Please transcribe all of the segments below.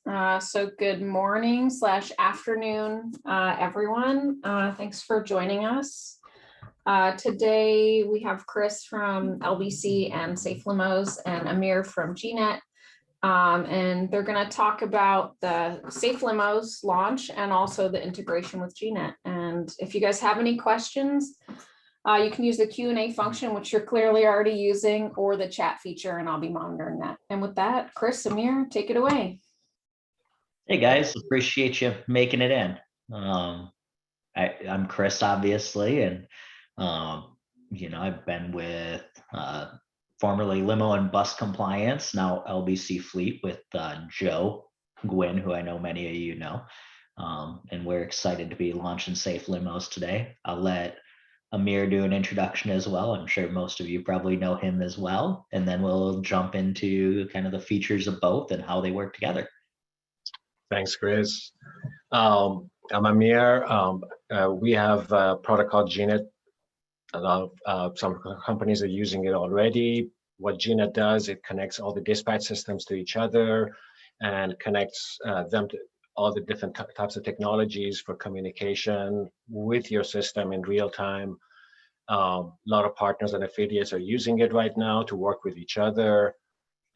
So good morning slash afternoon, everyone. Thanks for joining us. Today we have Chris from LBC and SafeLimos and Amir from GNet. And they're going to talk about the SafeLimos launch and also the integration with GNet. And if you guys have any questions, you can use the Q&A function, which you're clearly already using, or the chat feature, and I'll be monitoring that. And with that, Chris, Amir, take it away. Hey guys, appreciate you making it in. I'm Chris, obviously, and I've been with formerly Limo and Bus Compliance, now LBC Fleet, with Joe Gwynn, who I know many of you know, and we're excited to be launching SafeLimos today. I'll let Amir do an introduction as well. I'm sure most of you probably know him as well, and then we'll jump into kind of the features of both and how they work together. Thanks, Chris. I'm Amir. We have a product called GNet. Some companies are using it already. What GNet does, it connects all the dispatch systems to each other and connects them to all the different types of technologies for communication with your system in real time. A lot of partners and affiliates are using it right now to work with each other.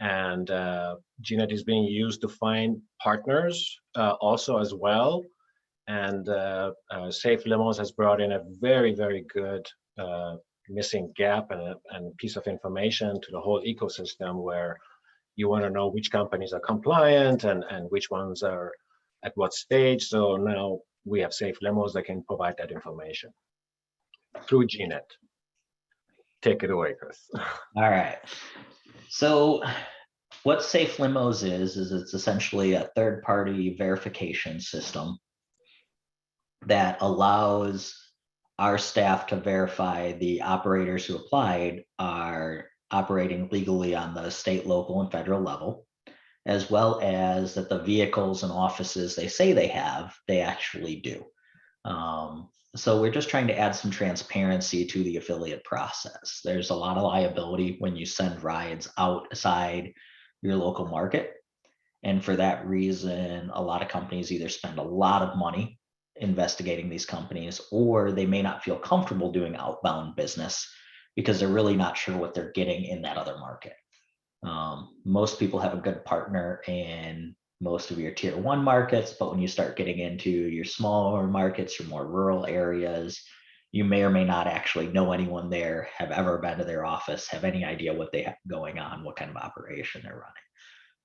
And GNet is being used to find partners also as well. And SafeLimos has brought in a very, very good missing gap and piece of information to the whole ecosystem, where you want to know which companies are compliant and which ones are at what stage. So now we have SafeLimos that can provide that information through GNet. Take it away, Chris. All right. So what SafeLimos is it's essentially a third-party verification system that allows our staff to verify the operators who applied are operating legally on the state, local, and federal level, as well as that the vehicles and offices they say they have, they actually do. So we're just trying to add some transparency to the affiliate process. There's a lot of liability when you send rides outside your local market. And for that reason, a lot of companies either spend a lot of money investigating these companies, or they may not feel comfortable doing outbound business because they're really not sure what they're getting in that other market. Most people have a good partner in most of your tier 1 markets, but when you start getting into your smaller markets, your more rural areas, you may or may not actually know anyone there, have ever been to their office, have any idea what they have going on, what kind of operation they're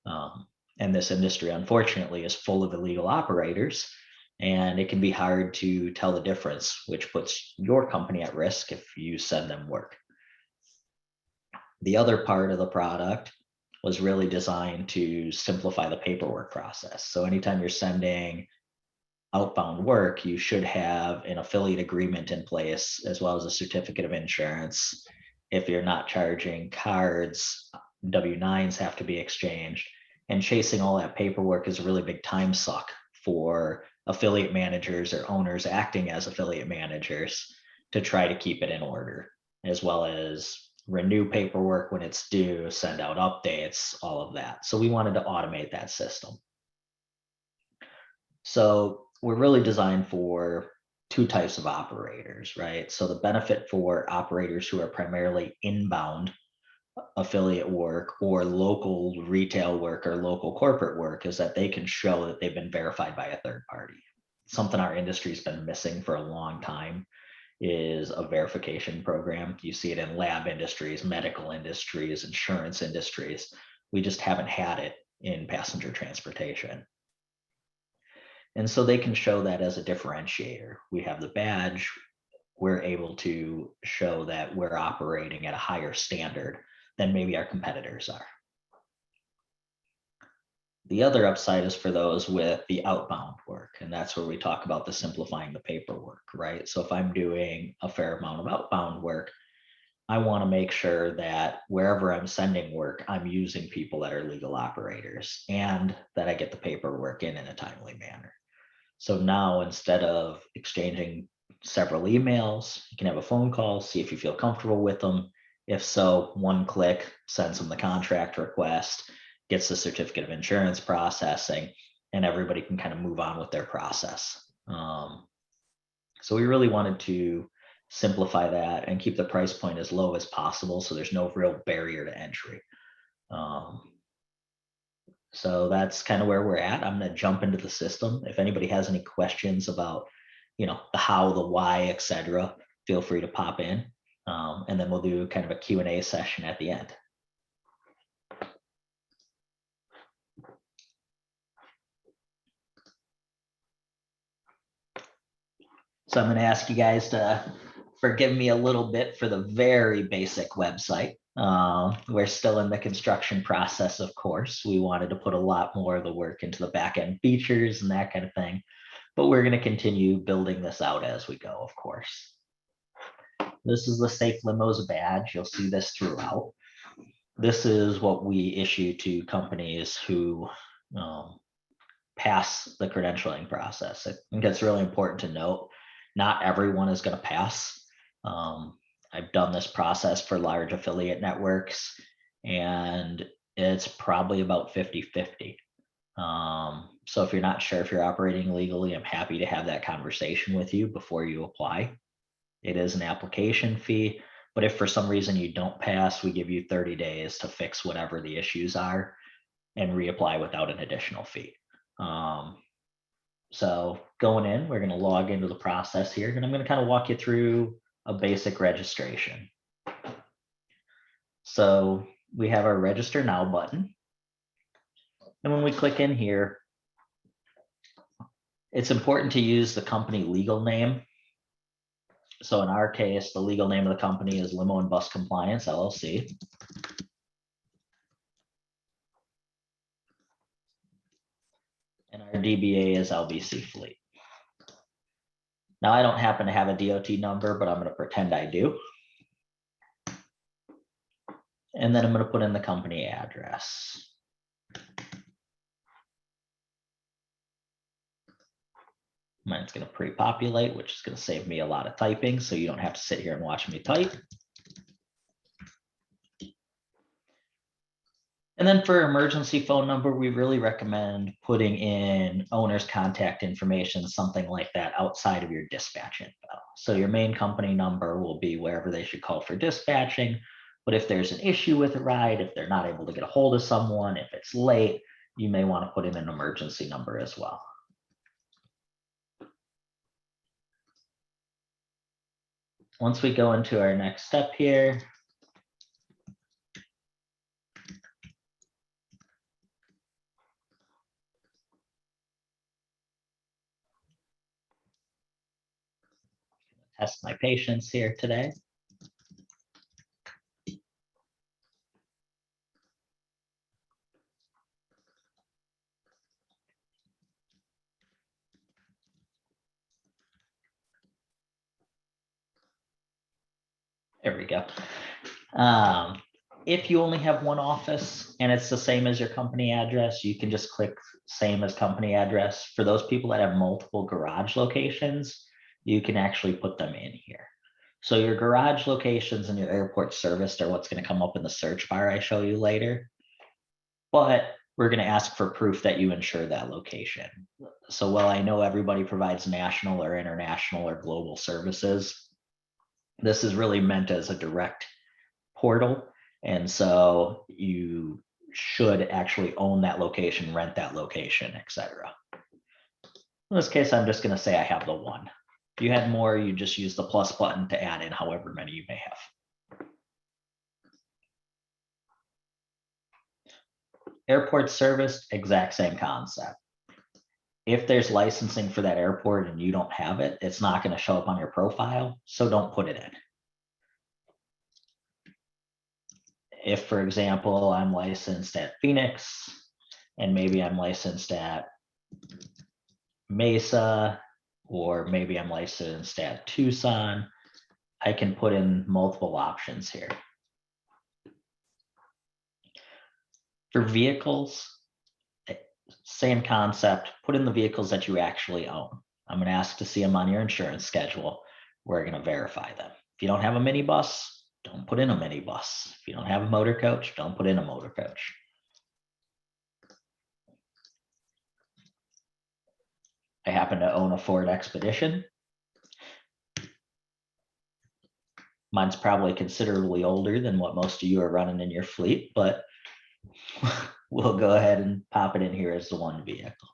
running. And this industry, unfortunately, is full of illegal operators, and it can be hard to tell the difference, which puts your company at risk if you send them work. The other part of the product was really designed to simplify the paperwork process. So anytime you're sending outbound work, you should have an affiliate agreement in place, as well as a certificate of insurance. If you're not charging cards, W-9s have to be exchanged. And chasing all that paperwork is a really big time suck for affiliate managers or owners acting as affiliate managers to try to keep it in order, as well as renew paperwork when it's due, send out updates, all of that. So we wanted to automate that system. So we're really designed for 2 types of operators, right? So the benefit for operators who are primarily inbound affiliate work or local retail work or local corporate work is that they can show that they've been verified by a third party. Something our industry's been missing for a long time is a verification program. You see it in lab industries, medical industries, insurance industries. We just haven't had it in passenger transportation. And so they can show that as a differentiator. We have the badge. We're able to show that we're operating at a higher standard than maybe our competitors are. The other upside is for those with the outbound work, and that's where we talk about the simplifying the paperwork, right? So if I'm doing a fair amount of outbound work, I want to make sure that wherever I'm sending work, I'm using people that are legal operators and that I get the paperwork in a timely manner. So now, instead of exchanging several emails, you can have a phone call, see if you feel comfortable with them. If so, one click sends them the contract request, gets the certificate of insurance processing, and everybody can kind of move on with their process. So we really wanted to simplify that and keep the price point as low as possible, so there's no real barrier to entry. So that's kind of where we're at. I'm going to jump into the system. If anybody has any questions about, the how, the why, etc., feel free to pop in, and then we'll do kind of a Q&A session at the end. So I'm going to ask you guys to forgive me a little bit for the very basic website. We're still in the construction process, of course. We wanted to put a lot more of the work into the back end features and that kind of thing, but we're going to continue building this out as we go, of course. This is the SafeLimos badge. You'll see this throughout. This is what we issue to companies who pass the credentialing process. I think it's really important to note, not everyone is going to pass. I've done this process for large affiliate networks, and it's probably about 50-50. So if you're not sure if you're operating legally, I'm happy to have that conversation with you before you apply. It is an application fee, but if for some reason you don't pass, we give you 30 days to fix whatever the issues are and reapply without an additional fee. So going in, we're going to log into the process here, and I'm going to kind of walk you through a basic registration. So we have our register now button. And when we click in here, it's important to use the company legal name. So in our case, the legal name of the company is Limo and Bus Compliance, LLC. And our DBA is LBC Fleet. Now, I don't happen to have a DOT number, but I'm going to pretend I do. And then I'm going to put in the company address. Mine's going to pre-populate, which is going to save me a lot of typing, so you don't have to sit here and watch me type. And then for emergency phone number, we really recommend putting in owner's contact information, something like that, outside of your dispatch info. So your main company number will be wherever they should call for dispatching. But if there's an issue with a ride, if they're not able to get a hold of someone, if it's late, you may want to put in an emergency number as well. Once we go into our next step here, test my patience here today. There we go. If you only have one office and it's the same as your company address, you can just click same as company address. For those people that have multiple garage locations, you can actually put them in here. So your garage locations and your airport service are what's going to come up in the search bar I show you later. But we're going to ask for proof that you insure that location. So while I know everybody provides national or international or global services, this is really meant as a direct portal. And so you should actually own that location, rent that location, etc. In this case, I'm just going to say I have the one. If you had more, you just use the plus button to add in however many you may have. Airport service, exact same concept. If there's licensing for that airport and you don't have it, it's not going to show up on your profile, so don't put it in. If, for example, I'm licensed at Phoenix and maybe I'm licensed at Mesa, or maybe I'm licensed at Tucson, I can put in multiple options here. For vehicles, same concept, put in the vehicles that you actually own. I'm going to ask to see them on your insurance schedule. We're going to verify them. If you don't have a minibus, don't put in a minibus. If you don't have a motor coach, don't put in a motor coach. happen to own a Ford Expedition. Mine's probably considerably older than what most of you are running in your fleet, but we'll go ahead and pop it in here as the one vehicle.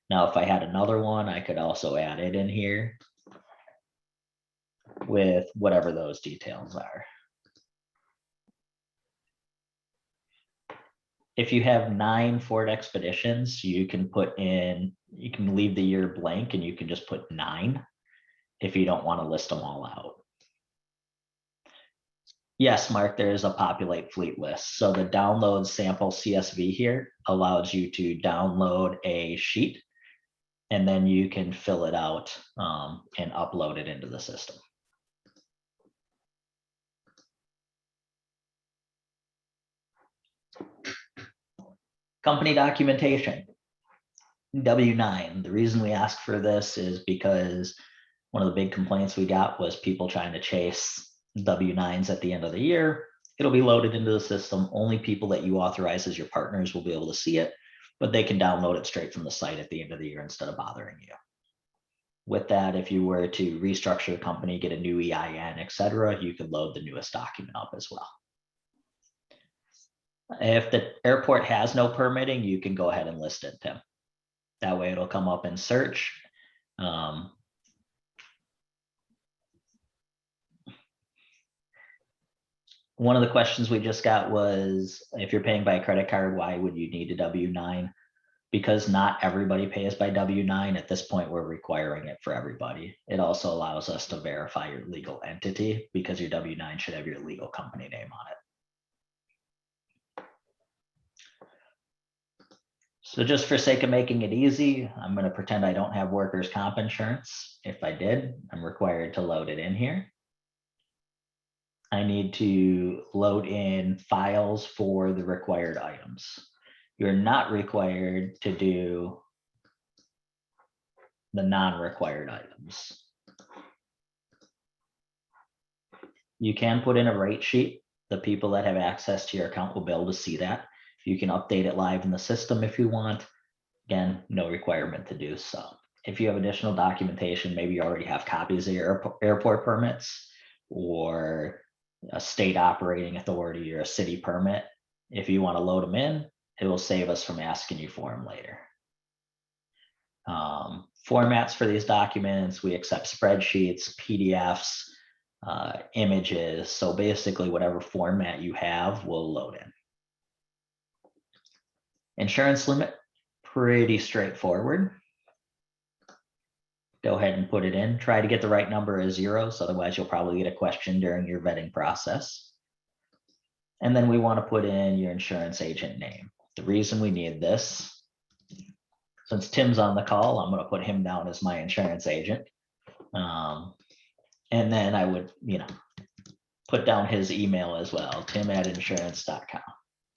Now, if I had another one, I could also add it in here with whatever those details are. If you have 9 Ford Expeditions, you can leave the year blank and you can just put 9 if you don't want to list them all out. Yes, Mark, there is a populate fleet list. So the download sample CSV here allows you to download a sheet and then you can fill it out and upload it into the system. Company documentation, W-9. The reason we ask for this is because one of the big complaints we got was people trying to chase W-9s at the end of the year. It'll be loaded into the system. Only people that you authorize as your partners will be able to see it, but they can download it straight from the site at the end of the year instead of bothering you. With that, if you were to restructure the company, get a new EIN, et cetera, you could load the newest document up as well. If the airport has no permitting, you can go ahead and list it, Tim. That way it'll come up in search. One of the questions we just got was, if you're paying by a credit card, why would you need a W-9? Because not everybody pays by W-9. At this point, we're requiring it for everybody. It also allows us to verify your legal entity because your W-9 should have your legal company name on it. So just for sake of making it easy, I'm going to pretend I don't have workers' comp insurance. If I did, I'm required to load it in here. I need to load in files for the required items. You're not required to do the non-required items. You can put in a rate sheet. The people that have access to your account will be able to see that. You can update it live in the system if you want. Again, no requirement to do so. If you have additional documentation, maybe you already have copies of your airport permits or a state operating authority or a city permit. If you want to load them in, it will save us from asking you for them later. Formats for these documents, we accept spreadsheets, PDFs, images. So basically whatever format you have, we'll load in. Insurance limit, pretty straightforward. Go ahead and put it in. Try to get the right number as zeros, otherwise you'll probably get a question during your vetting process. And then we want to put in your insurance agent name. The reason we need this, since Tim's on the call, I'm going to put him down as my insurance agent. And then I would, put down his email as well, tim@insurance.com.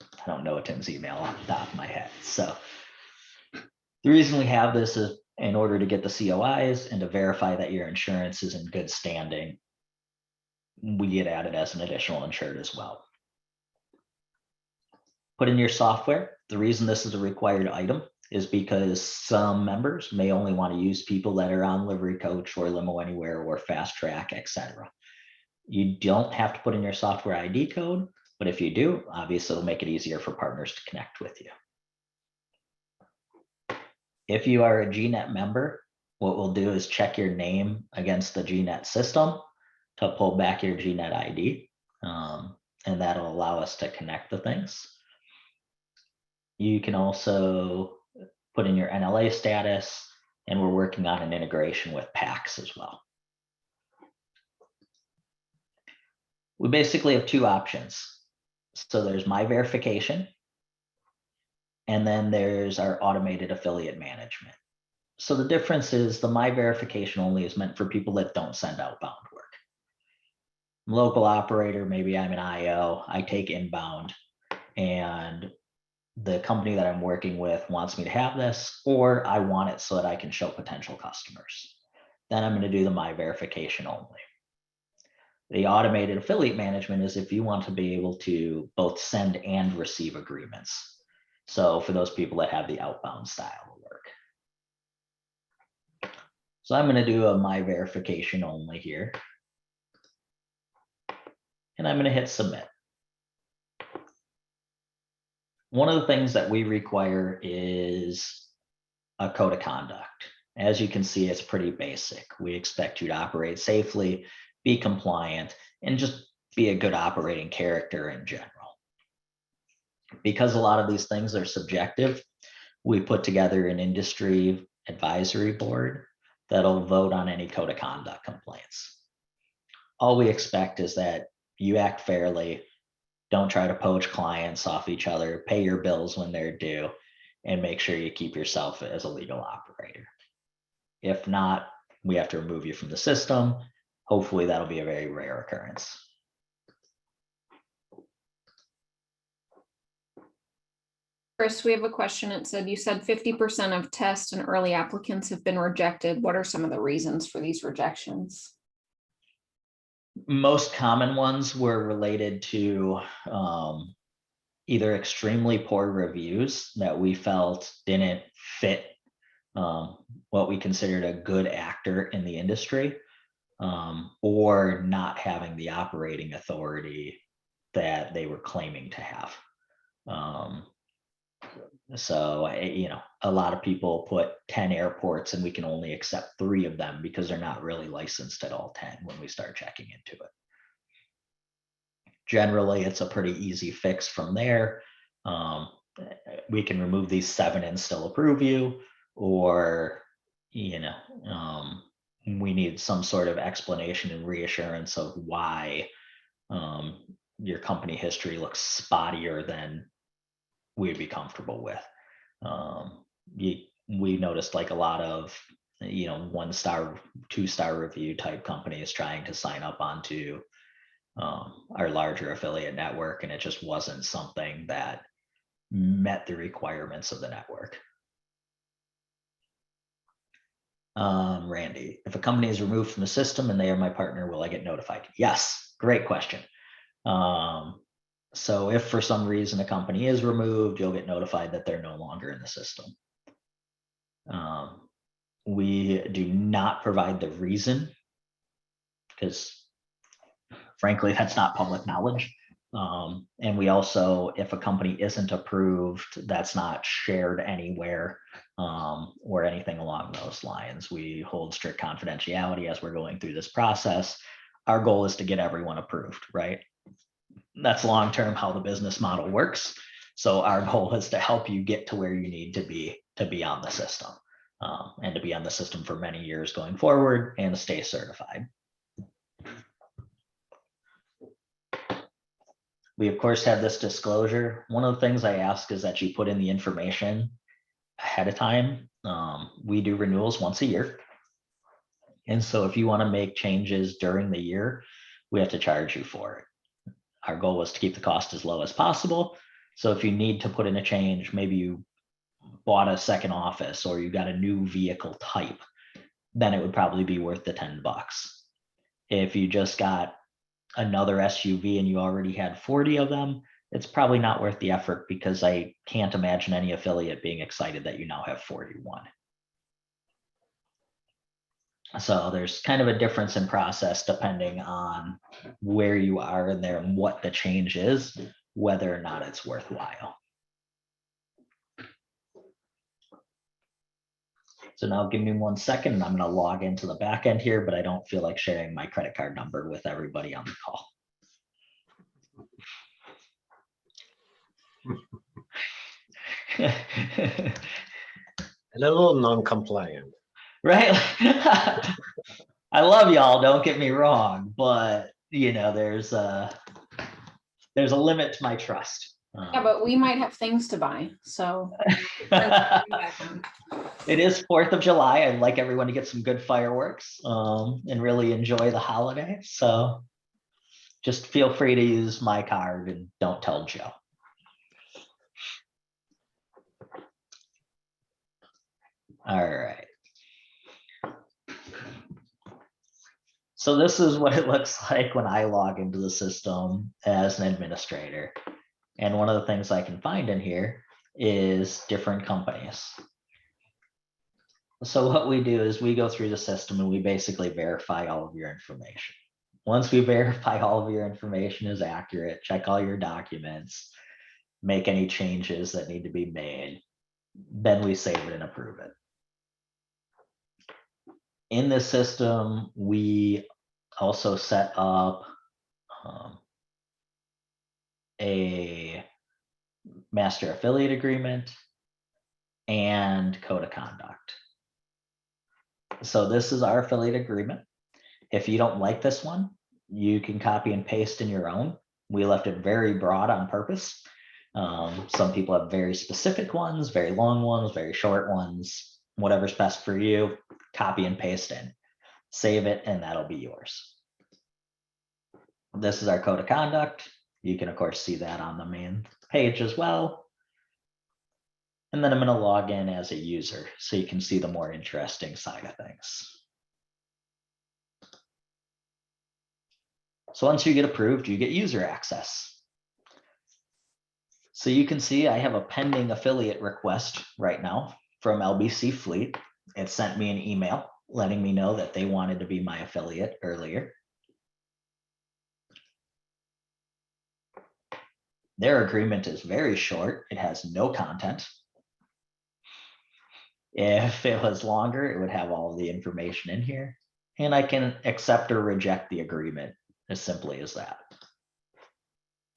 I don't know Tim's email off the top of my head. So the reason we have this is in order to get the COIs and to verify that your insurance is in good standing. We get added as an additional insured as well. Put in your software. The reason this is a required item is because some members may only want to use people that are on Livery Coach or Limo Anywhere or Fast Track, etc. You don't have to put in your software ID code, but if you do, obviously it'll make it easier for partners to connect with you. If you are a GNet member, what we'll do is check your name against the GNet system to pull back your GNet ID, and that'll allow us to connect the things. You can also put in your NLA status, and we're working on an integration with PACS as well. We basically have 2 options. So there's my verification, and then there's our automated affiliate management. So the difference is the my verification only is meant for people that don't send outbound work. Local operator, maybe I'm an IO, I take inbound, and the company that I'm working with wants me to have this, or I want it so that I can show potential customers. Then I'm going to do the my verification only. The automated affiliate management is if you want to be able to both send and receive agreements. So for those people that have the outbound style of work. So I'm going to do a my verification only here. And I'm going to hit submit. One of the things that we require is a code of conduct. As you can see, it's pretty basic. We expect you to operate safely, be compliant, and just be a good operating character in general. Because a lot of these things are subjective, we put together an industry advisory board that'll vote on any code of conduct complaints. All we expect is that you act fairly, don't try to poach clients off each other, pay your bills when they're due, and make sure you keep yourself as a legal operator. If not, we have to remove you from the system. Hopefully that'll be a very rare occurrence. Chris, we have a question. It said, you said 50% of test and early applicants have been rejected. What are some of the reasons for these rejections? Most common ones were related to either extremely poor reviews that we felt didn't fit what we considered a good actor in the industry, or not having the operating authority that they were claiming to have. So, you know, a lot of people put 10 airports and we can only accept 3 of them because they're not really licensed at all 10 when we start checking into it. Generally, it's a pretty easy fix from there. We can remove these 7 and still approve you, or, you know, we need some sort of explanation and reassurance of why your company history looks spottier than we'd be comfortable with. We noticed like a lot of, you know, 1-star, 2-star review type companies trying to sign up onto our larger affiliate network, and it just wasn't something that met the requirements of the network. Randy, if a company is removed from the system and they are my partner, will I get notified? Yes, great question. So if for some reason a company is removed, you'll get notified that they're no longer in the system. We do not provide the reason because frankly, that's not public knowledge. And we also, if a company isn't approved, that's not shared anywhere or anything along those lines. We hold strict confidentiality as we're going through this process. Our goal is to get everyone approved, right? That's long-term how the business model works. So our goal is to help you get to where you need to be on the system, and to be on the system for many years going forward and to stay certified. We of course have this disclosure. One of the things I ask is that you put in the information ahead of time. We do renewals once a year. And so if you want to make changes during the year, we have to charge you for it. Our goal was to keep the cost as low as possible. So if you need to put in a change, maybe you bought a second office or you got a new vehicle type, then it would probably be worth the $10. If you just got another SUV and you already had 40 of them, it's probably not worth the effort because I can't imagine any affiliate being excited that you now have 41. So there's kind of a difference in process depending on where you are in there and what the change is, whether or not it's worthwhile. So now give me 1 second and I'm going to log into the back end here, but I don't feel like sharing my credit card number with everybody on the call. A little non-compliant. Right? I love y'all, don't get me wrong, but you know, there's a limit to my trust. Yeah, but we might have things to buy, so. It is 4th of July. I'd like everyone to get some good fireworks and really enjoy the holiday. So just feel free to use my card and don't tell Joe. All right. So this is what it looks like when I log into the system as an administrator. And one of the things I can find in here is different companies. So what we do is we go through the system and we basically verify all of your information. Once we verify all of your information is accurate, check all your documents, make any changes that need to be made, then we save it and approve it. In this system, we also set up a master affiliate agreement and code of conduct. So this is our affiliate agreement. If you don't like this one, you can copy and paste in your own. We left it very broad on purpose. Some people have very specific ones, very long ones, very short ones, whatever's best for you, copy and paste in, save it, and that'll be yours. This is our code of conduct. You can of course see that on the main page as well. And then I'm going to log in as a user so you can see the more interesting side of things. So once you get approved, you get user access. So you can see I have a pending affiliate request right now from LBC Fleet. It sent me an email letting me know that they wanted to be my affiliate earlier. Their agreement is very short. It has no content. If it was longer, it would have all the information in here. And I can accept or reject the agreement as simply as that.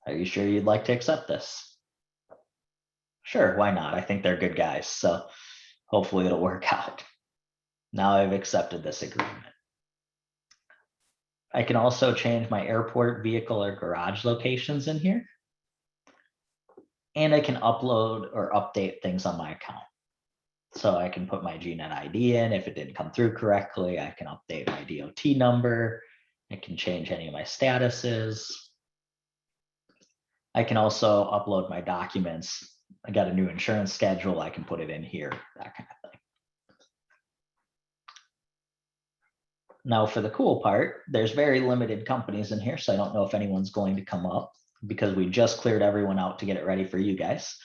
Are you sure you'd like to accept this? Sure, why not? I think they're good guys, so hopefully it'll work out. Now I've accepted this agreement. I can also change my airport, vehicle, or garage locations in here. And I can upload or update things on my account. So I can put my GNet ID in. If it didn't come through correctly, I can update my DOT number. I can change any of my statuses. I can also upload my documents. I got a new insurance schedule. I can put it in here, that kind of thing. Now for the cool part, there's very limited companies in here, so I don't know if anyone's going to come up because we just cleared everyone out to get it ready for you guys.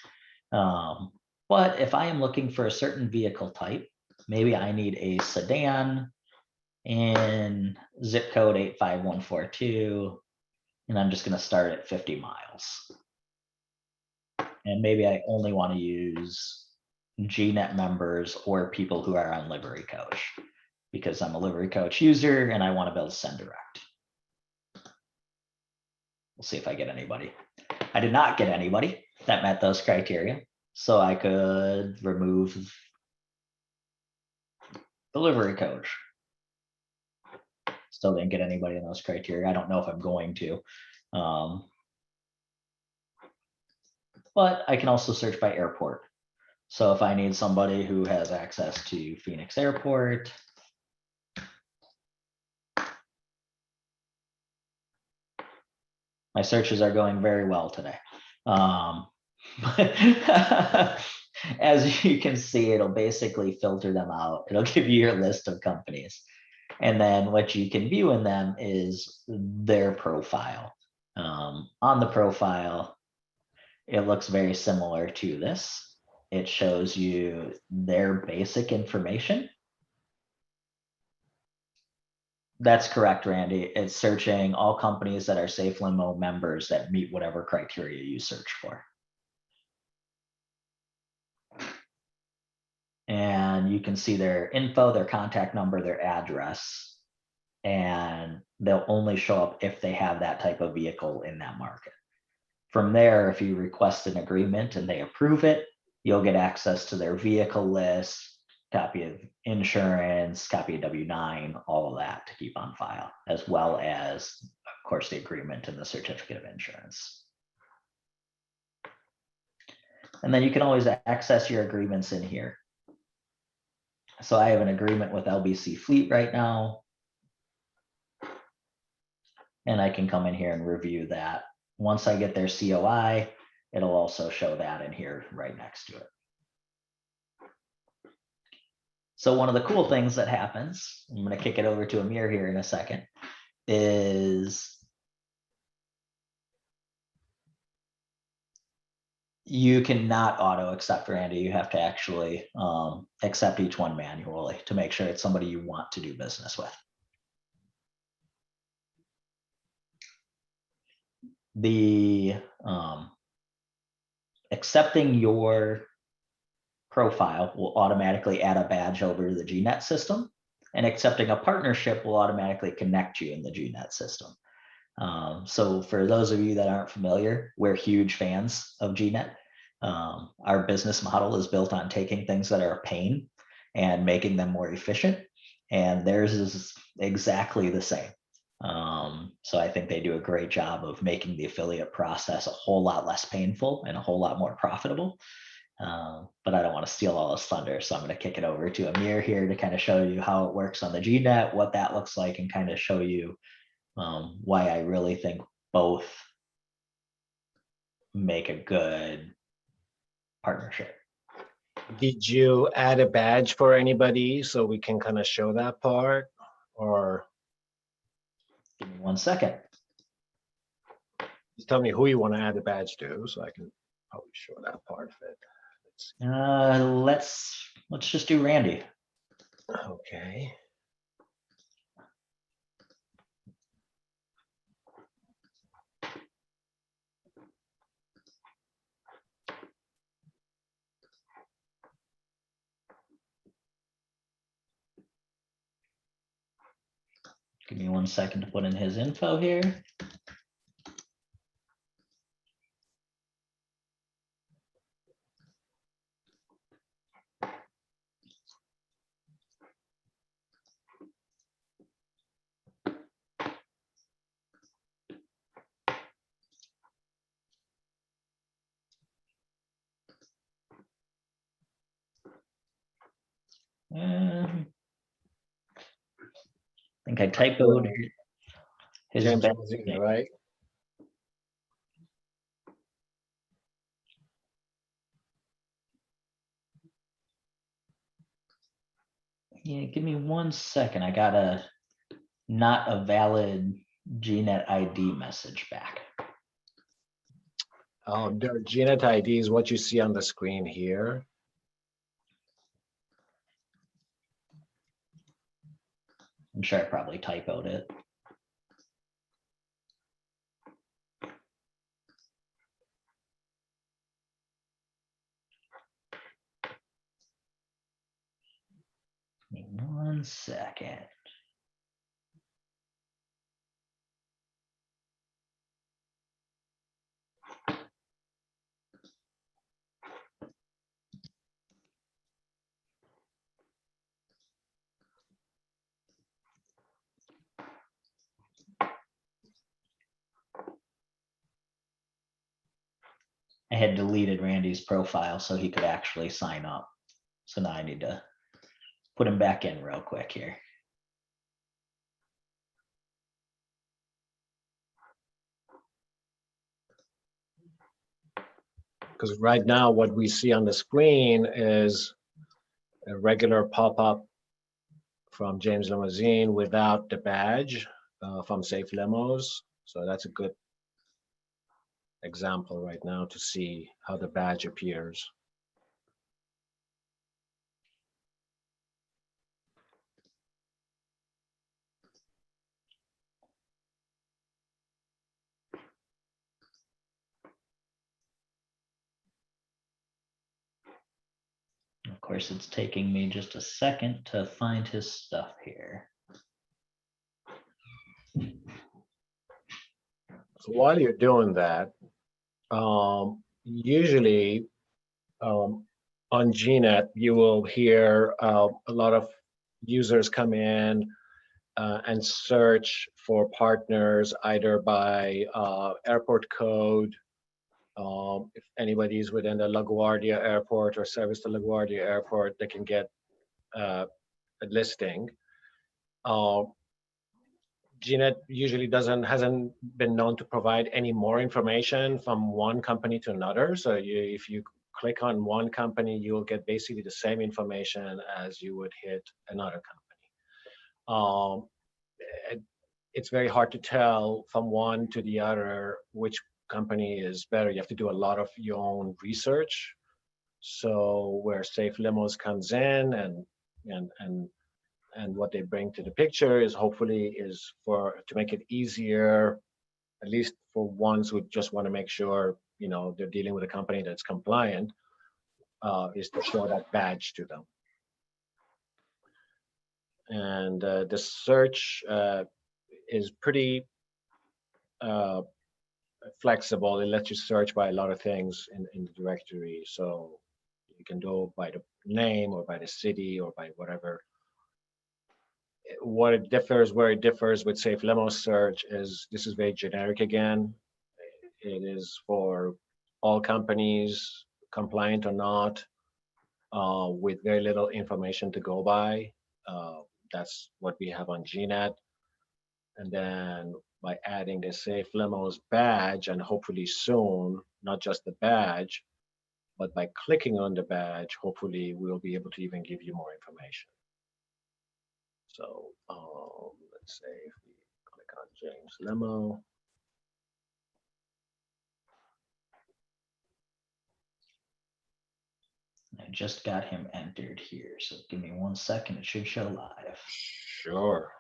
But if I am looking for a certain vehicle type, maybe I need a sedan in zip code 85142, and I'm just going to start at 50 miles. And maybe I only want to use GNet members or people who are on Livery Coach because I'm a Livery Coach user and I want to be able to send direct. We'll see if I get anybody. I did not get anybody that met those criteria. So I could remove the Livery Coach. Still didn't get anybody in those criteria. I don't know if I'm going to. But I can also search by airport. So if I need somebody who has access to Phoenix Airport, my searches are going very well today. As you can see, it'll basically filter them out. It'll give you your list of companies. And then what you can view in them is their profile. On the profile, it looks very similar to this. It shows you their basic information. That's correct, Randy. It's searching all companies that are SafeLimo members that meet whatever criteria you search for. And you can see their info, their contact number, their address, and they'll only show up if they have that type of vehicle in that market. From there, if you request an agreement and they approve it, you'll get access to their vehicle list, copy of insurance, copy of W-9, all of that to keep on file, as well as, of course, the agreement and the certificate of insurance. And then you can always access your agreements in here. So I have an agreement with LBC Fleet right now. And I can come in here and review that. Once I get their COI, it'll also show that in here right next to it. So one of the cool things that happens, I'm going to kick it over to Amir here in a second, is You cannot auto accept, Randy. You have to actually accept each one manually to make sure it's somebody you want to do business with. The accepting your profile will automatically add a badge over to the GNet system, and accepting a partnership will automatically connect you in the GNet system. So for those of you that aren't familiar, we're huge fans of GNet. Our business model is built on taking things that are a pain and making them more efficient, and theirs is exactly the same. So I think they do a great job of making the affiliate process a whole lot less painful and a whole lot more profitable. But I don't want to steal all his thunder, so I'm going to kick it over to Amir here to kind of show you how it works on the GNet, what that looks like, and kind of show you why I really think both make a good partnership. Did you add a badge for anybody so we can kind of show that part? Or Give me 1 second. just tell me who you want to add a badge to so I can probably show that part of it. Let's just do Randy. Okay. Give me 1 second to put in his info here. I think I typoed his James badge Limousine, name. right? Yeah, give me 1 second. I got a not a valid GNet ID message back. The GNet ID is what you see on the screen here. I'm sure I probably typoed it. Give me 1 second. I had deleted Randy's profile so he could actually sign up. So now I need to put him back in real quick here. Because right now what we see on the screen is a regular pop-up from James Limousine without the badge from SafeLimos. So that's a good example right now to see how the badge appears. Of course, it's taking me just a second to find his stuff here. So while you're doing that, usually on GNet, you will hear a lot of users come in and search for partners either by airport code. If anybody is within the LaGuardia Airport or service to LaGuardia Airport, they can get a listing. GNet usually hasn't been known to provide any more information from one company to another. So if you click on one company, you will get basically the same information as you would hit another company. It's very hard to tell from one to the other which company is better. You have to do a lot of your own research. So where SafeLimos comes in and what they bring to the picture is hopefully is to make it easier, at least for ones who just want to make sure, you know, they're dealing with a company that's compliant, is to show that badge to them. And the search is pretty flexible. It lets you search by a lot of things in the directory. So you can go by the name or by the city or by whatever. Where it differs with SafeLimos search is this is very generic again. It is for all companies, compliant or not, with very little information to go by. That's what we have on GNet. And then by adding the SafeLimos badge, and hopefully soon, not just the badge, but by clicking on the badge, hopefully we'll be able to even give you more information. So let's say if we click on James Limo. I just got him entered here, so give me 1 second. It should show live. Sure.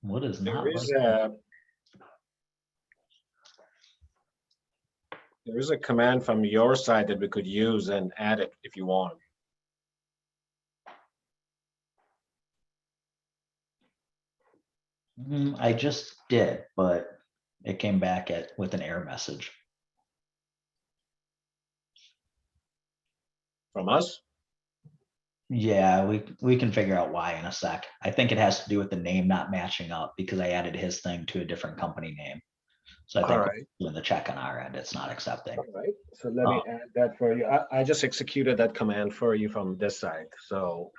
What is not There is like there is a command from your side that we could use and add it if you want. I just did, but it came back with an error message. From us? Yeah, we can figure out why in a sec. I think it has to do with the name not matching up because I added his thing to a different company name. So I think All right. doing the check on our end, it's not accepting. All right. So let me add that for you. I just executed that command for you from this side. So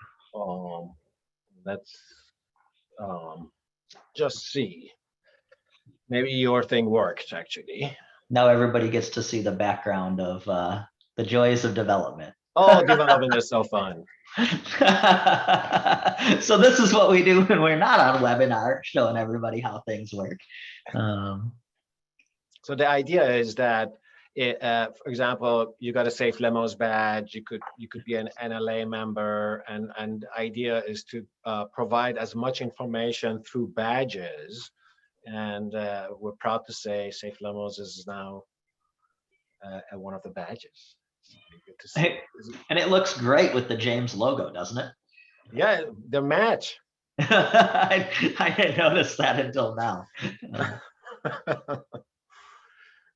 let's just see. Maybe your thing worked actually. Now everybody gets to see the background of the joys of development. Oh, development is so fun. So this is what we do when we're not on webinar, showing everybody how things work. So the idea is that, for example, you got a SafeLimos badge. You could be an NLA member, and the idea is to provide as much information through badges. And we're proud to say SafeLimos is now one of the badges. Good to see. And it looks great with the James logo, doesn't it? Yeah, the match. I didn't notice that until now.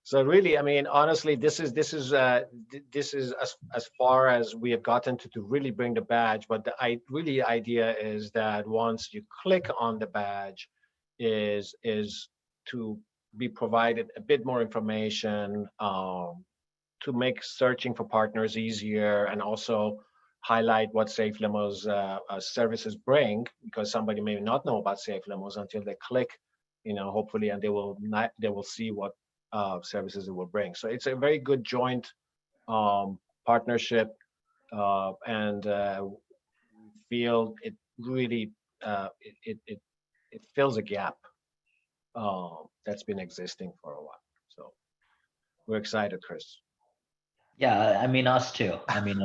So really, I mean, honestly, this is as far as we have gotten to really bring the badge. But the idea is that once you click on the badge, is to be provided a bit more information to make searching for partners easier, and also highlight what SafeLimos services bring, because somebody may not know about SafeLimos until they click, you know, hopefully, and they will see what services it will bring. So it's a very good joint partnership, and feel it really it fills a gap that's been existing for a while. So we're excited, Chris. Yeah, I mean, us too. I mean,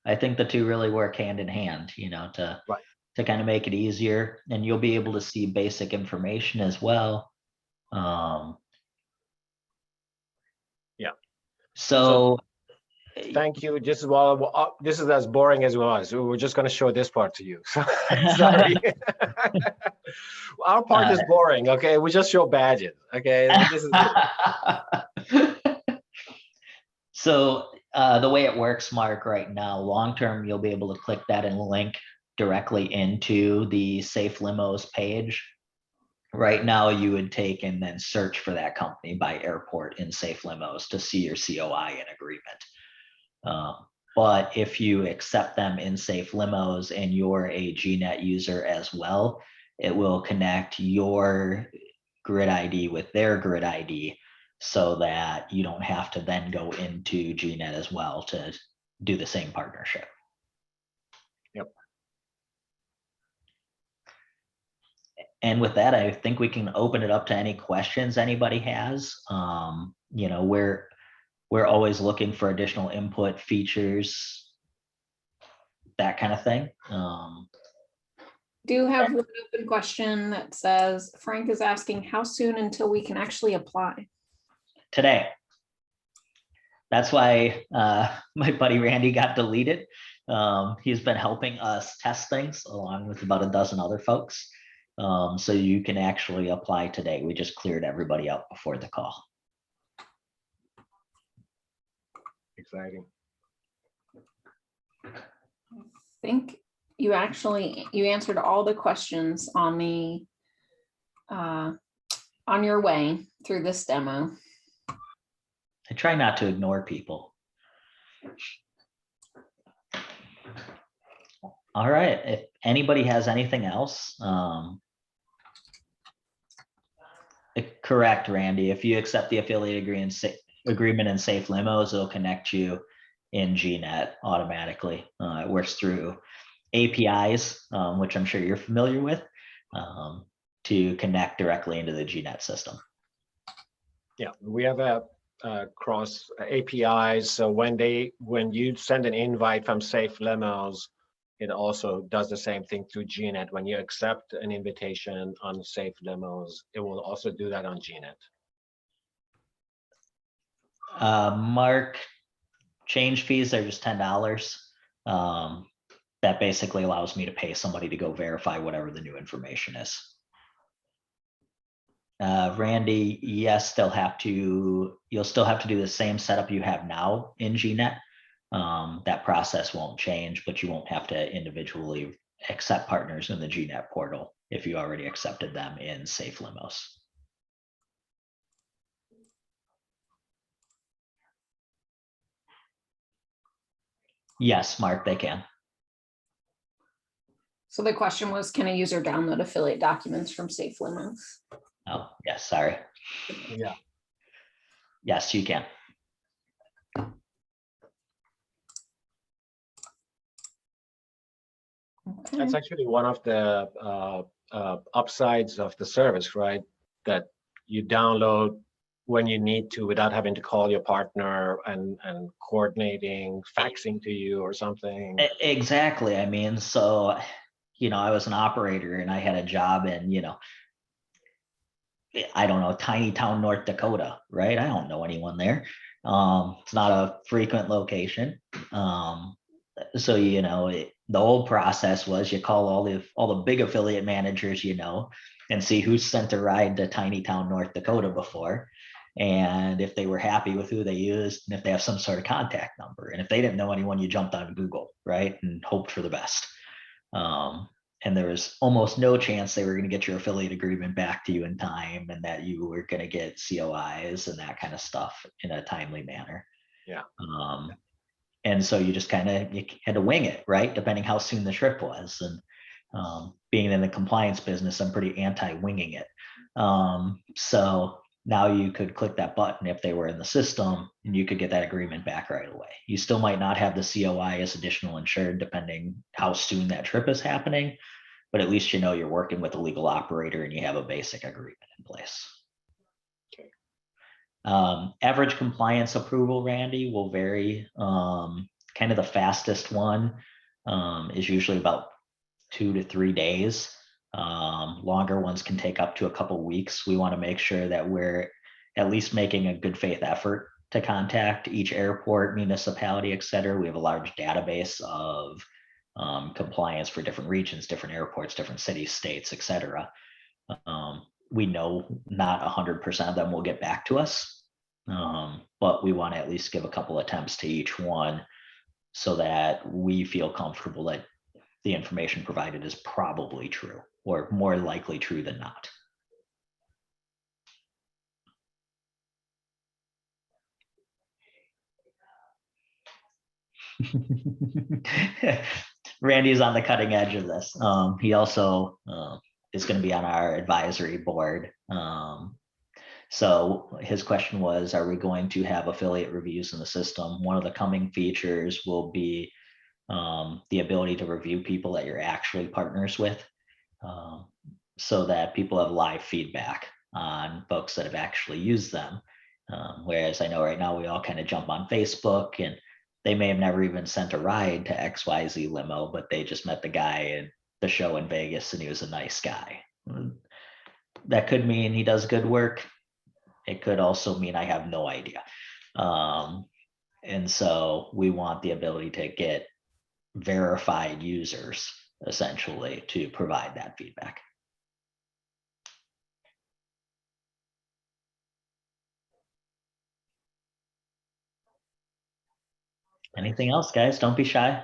I think the two really work hand in hand, you know, to kind of make it easier, and you'll be able to see basic information as well. Yeah. So thank you. This is as boring as it was. We're just going to show this part to you. Sorry. Our part is boring. Okay, we just show badges. Okay, this is it. So the way it works, Mark, right now, long term, you'll be able to click that and link directly into the SafeLimos page. Right now, you would take and then search for that company by airport in SafeLimos to see your COI and agreement. But if you accept them in SafeLimos and you're a GNet user as well, it will connect your grid ID with their grid ID so that you don't have to then go into GNet as well to do the same partnership. Yep. And with that, I think we can open it up to any questions anybody has. You know, we're always looking for additional input, features, that kind of thing. Do have one open question that says, Frank is asking how soon until we can actually apply? Today. That's why my buddy Randy got deleted. He's been helping us test things along with about a dozen other folks. So you can actually apply today. We just cleared everybody out before the call. Exciting. I think you answered all the questions on the on your way through this demo. I try not to ignore people. All right, if anybody has anything else, correct, Randy. If you accept the affiliate agreement in SafeLimos, it'll connect you in GNet automatically. It works through APIs, which I'm sure you're familiar with, to connect directly into the GNet system. Yeah, we have a cross APIs. So when you send an invite from SafeLimos, it also does the same thing through GNet. When you accept an invitation on SafeLimos, it will also do that on GNet. Mark, change fees are just $10. That basically allows me to pay somebody to go verify whatever the new information is. Randy, yes, you'll still have to do the same setup you have now in GNet. That process won't change, but you won't have to individually accept partners in the GNet portal if you already accepted them in SafeLimos. Yes, Mark, they can. So the question was, can a user download affiliate documents from SafeLimos? Oh, yes, sorry. Yeah. Yes, you can. Okay. That's actually one of the upsides of the service, right? That you download when you need to without having to call your partner and coordinating, faxing to you or something. Exactly. I mean, so, you know, I was an operator and I had a job in, you know, I don't know, tiny town, North Dakota, right? I don't know anyone there. It's not a frequent location. So, you know, the old process was you call all the big affiliate managers, you know, and see who's sent a ride to tiny town, North Dakota before. And if they were happy with who they used, and if they have some sort of contact number, and if they didn't know anyone, you jumped on Google, right? And hoped for the best. And there was almost no chance they were going to get your affiliate agreement back to you in time and that you were going to get COIs and that kind of stuff in a timely manner. Yeah. And so you just you had to wing it, right? Depending how soon the trip was. And being in the compliance business, I'm pretty anti-winging it. So now you could click that button if they were in the system and you could get that agreement back right away. You still might not have the COI as additional insured depending how soon that trip is happening, but at least you know you're working with a legal operator and you have a basic agreement in place. Okay. Average compliance approval, Randy, will vary. Kind of the fastest one is usually about 2 to 3 days. Longer ones can take up to a couple weeks. We want to make sure that we're at least making a good faith effort to contact each airport, municipality, et cetera. We have a large database of compliance for different regions, different airports, different cities, states, et cetera. We know not 100% of them will get back to us, but we want to at least give a couple attempts to each one so that we feel comfortable that the information provided is probably true or more likely true than not. Randy's on the cutting edge of this. He also is going to be on our advisory board. So his question was, are we going to have affiliate reviews in the system? One of the coming features will be the ability to review people that you're actually partners with, so that people have live feedback on folks that have actually used them. Whereas I know right now we all kind of jump on Facebook, and they may have never even sent a ride to XYZ limo, but they just met the guy at the show in Vegas and he was a nice guy. That could mean he does good work. It could also mean I have no idea. And so we want the ability to get verified users essentially to provide that feedback. Anything else, guys? Don't be shy.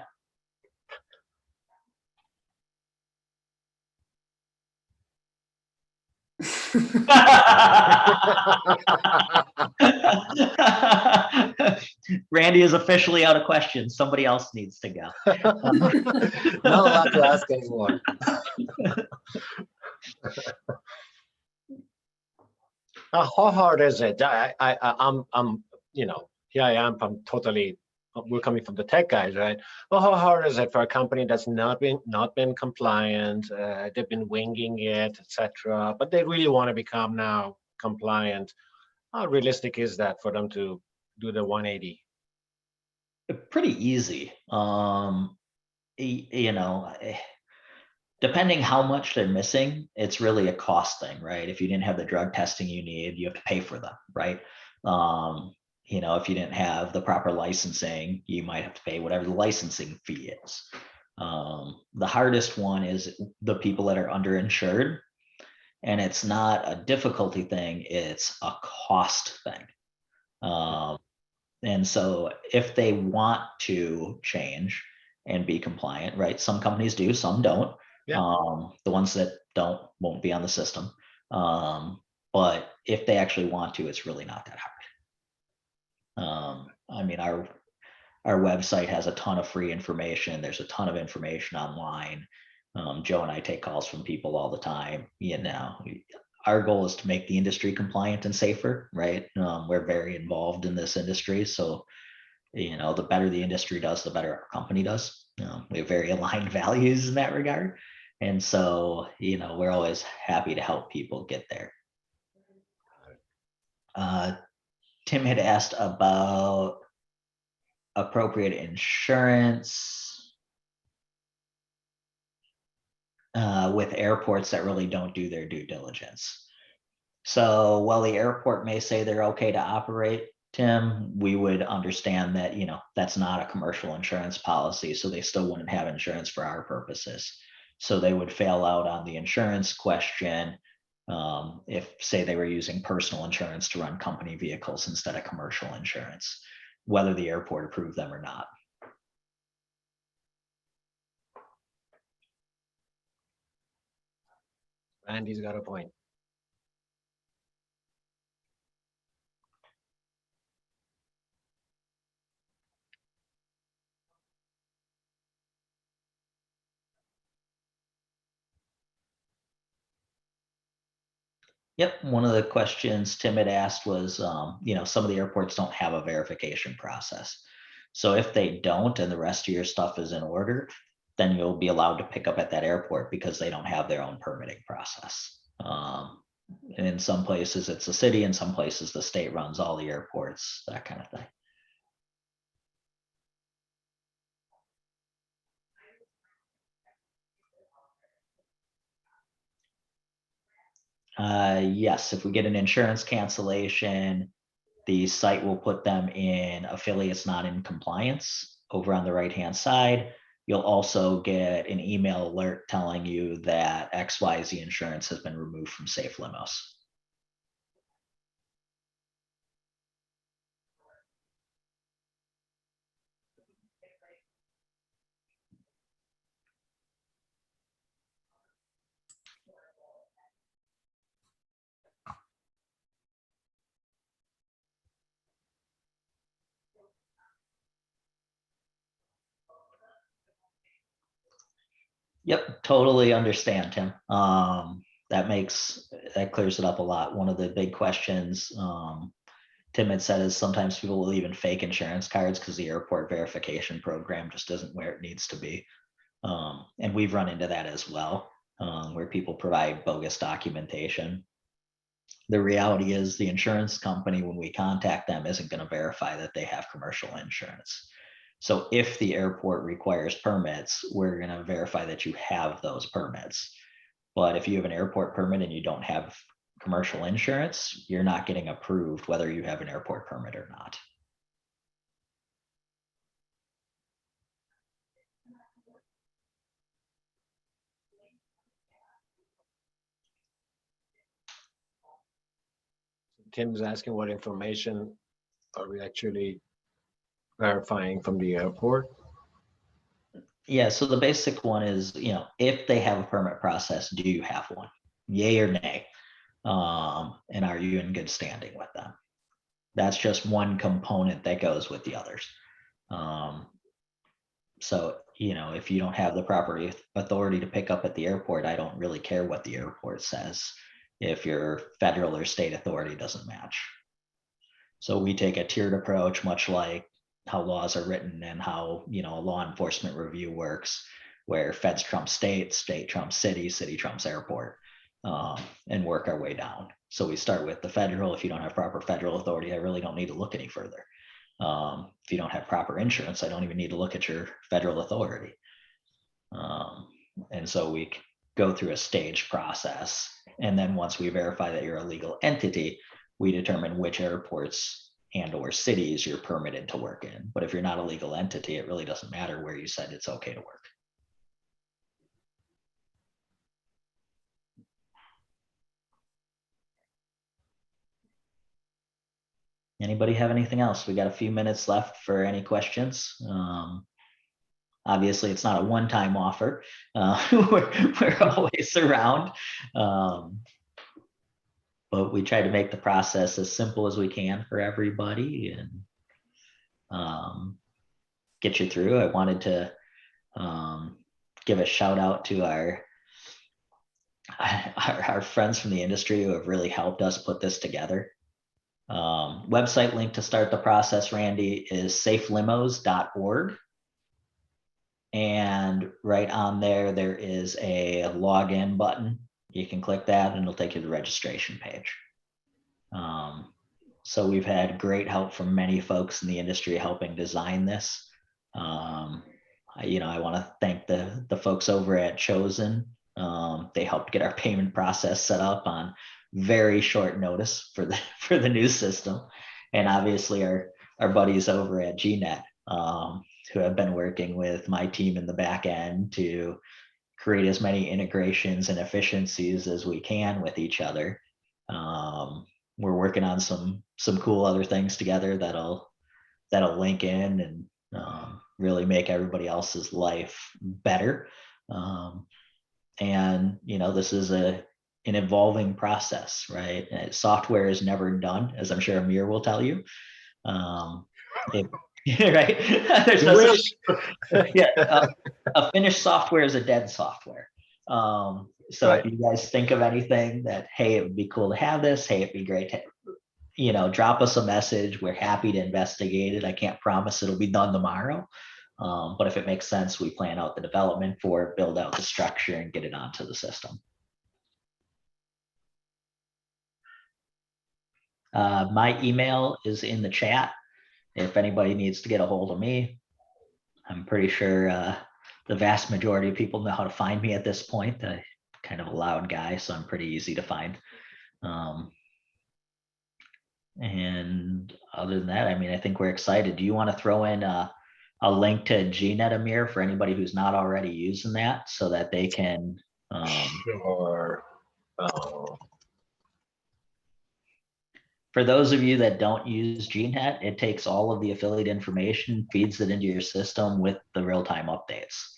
Randy is officially out of questions. Somebody else needs to go. Not allowed to ask anymore. How hard is it? I'm, here I am. We're coming from the tech guys, right? Well, how hard is it for a company that's not been compliant? They've been winging it, etc. But they really want to become now compliant. How realistic is that for them to do the 180? Pretty easy. Depending how much they're missing, it's really a cost thing, right? If you didn't have the drug testing you need, you have to pay for them, right? If you didn't have the proper licensing, you might have to pay whatever the licensing fee is. The hardest one is the people that are underinsured, and it's not a difficulty thing, it's a cost thing. And so if they want to change and be compliant, right? Some companies do, some don't. Yeah. The ones that don't won't be on the system. But if they actually want to, it's really not that hard. Our website has a ton of free information. There's a ton of information online. Joe and I take calls from people all the time. Our goal is to make the industry compliant and safer, right? We're very involved in this industry. So, the better the industry does, the better our company does. We have very aligned values in that regard. And so, we're always happy to help people get there. Tim had asked about appropriate insurance with airports that really don't do their due diligence. So while the airport may say they're okay to operate, Tim, we would understand that, that's not a commercial insurance policy, so they still wouldn't have insurance for our purposes. So they would fail out on the insurance question if, say, they were using personal insurance to run company vehicles instead of commercial insurance, whether the airport approved them or not. Randy's got a point. Yep, one of the questions Tim had asked was, some of the airports don't have a verification process. So if they don't and the rest of your stuff is in order, then you'll be allowed to pick up at that airport because they don't have their own permitting process. And in some places it's the city, in some places the state runs all the airports, that kind of thing. Yes, if we get an insurance cancellation, the site will put them in affiliates not in compliance over on the right-hand side. You'll also get an email alert telling you that XYZ insurance has been removed from SafeLimos. Yep, totally understand, Tim. That clears it up a lot. One of the big questions Tim had said is sometimes people will even fake insurance cards because the airport verification program just isn't where it needs to be. And we've run into that as well, where people provide bogus documentation. The reality is the insurance company, when we contact them, isn't going to verify that they have commercial insurance. So if the airport requires permits, we're going to verify that you have those permits. But if you have an airport permit and you don't have commercial insurance, you're not getting approved whether you have an airport permit or not. Tim's asking what information are we actually verifying from the airport? Yeah, so the basic one is, if they have a permit process, do you have one? Yay or nay? And are you in good standing with them? That's just one component that goes with the others. So, if you don't have the proper authority to pick up at the airport, I don't really care what the airport says if your federal or state authority doesn't match. So we take a tiered approach, much like how laws are written and how, a law enforcement review works, where feds trump state, state trumps city, city trumps airport, and work our way down. So we start with the federal. If you don't have proper federal authority, I really don't need to look any further. If you don't have proper insurance, I don't even need to look at your federal authority. And so we go through a staged process. And then once we verify that you're a legal entity, we determine which airports and or cities you're permitted to work in. But if you're not a legal entity, it really doesn't matter where you said it's okay to work. Anybody have anything else? We got a few minutes left for any questions. Obviously, it's not a one-time offer. We're always around. But we try to make the process as simple as we can for everybody and get you through. I wanted to give a shout out to our friends from the industry who have really helped us put this together. Website link to start the process, Randy, is SafeLimos.org. And right on there is a login button. You can click that and it'll take you to the registration page. So we've had great help from many folks in the industry helping design this. I want to thank the folks over at Chosen. They helped get our payment process set up on very short notice for the new system. And obviously our buddies over at GNet, who have been working with my team in the back end to create as many integrations and efficiencies as we can with each other. We're working on some cool other things together that'll link in and really make everybody else's life better. And this is an evolving process, right? Software is never done, as I'm sure Amir will tell you. Right? There's no a finished software is a dead software. So right. If you guys think of anything that, hey, it would be cool to have this, hey, it'd be great to, drop us a message. We're happy to investigate it. I can't promise it'll be done tomorrow. But if it makes sense, we plan out the development for it, build out the structure and get it onto the system. My email is in the chat. If anybody needs to get a hold of me, I'm pretty sure the vast majority of people know how to find me at this point. I'm kind of a loud guy, so I'm pretty easy to find. And other than that, I think we're excited. Do you want to throw in a link to GNet, Amir, for anybody who's not already using that so that they can? Sure. For those of you that don't use GNet, it takes all of the affiliate information, feeds it into your system with the real-time updates.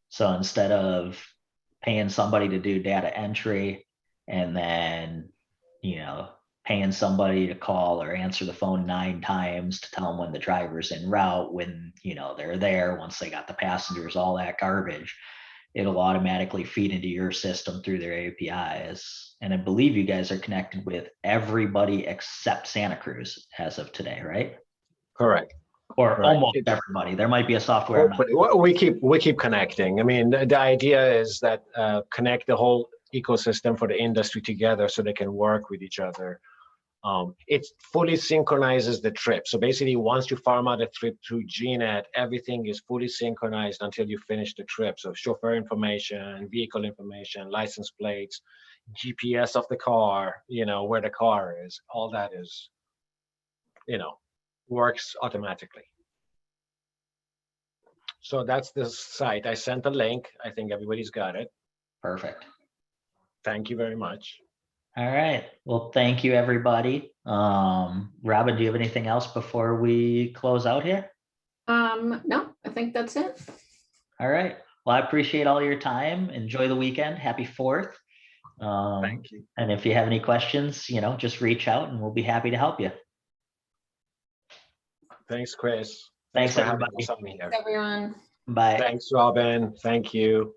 So instead of paying somebody to do data entry and then, paying somebody to call or answer the phone 9 times to tell them when the driver's en route, when, they're there, once they got the passengers, all that garbage, it'll automatically feed into your system through their APIs. And I believe you guys are connected with everybody except Santa Cruz as of today, right? Correct. Or Right. almost everybody. There might be a software. We keep connecting. I mean, the idea is that connect the whole ecosystem for the industry together so they can work with each other. It fully synchronizes the trip. So basically, once you farm out a trip through GNet, everything is fully synchronized until you finish the trip. So chauffeur information, vehicle information, license plates, GPS of the car, where the car is, all that is, works automatically. So that's the site. I sent a link. I think everybody's got it. Perfect. Thank you very much. All right. Well, thank you, everybody. Robin, do you have anything else before we close out here? No, I think that's it. All right. Well, I appreciate all your time. Enjoy the weekend. Happy 4th. Thank you. And if you have any questions, just reach out and we'll be happy to help you. Thanks, Chris. Thanks, for having everybody. us on here. Thanks, everyone. Bye. Thanks, Robin. Thank you.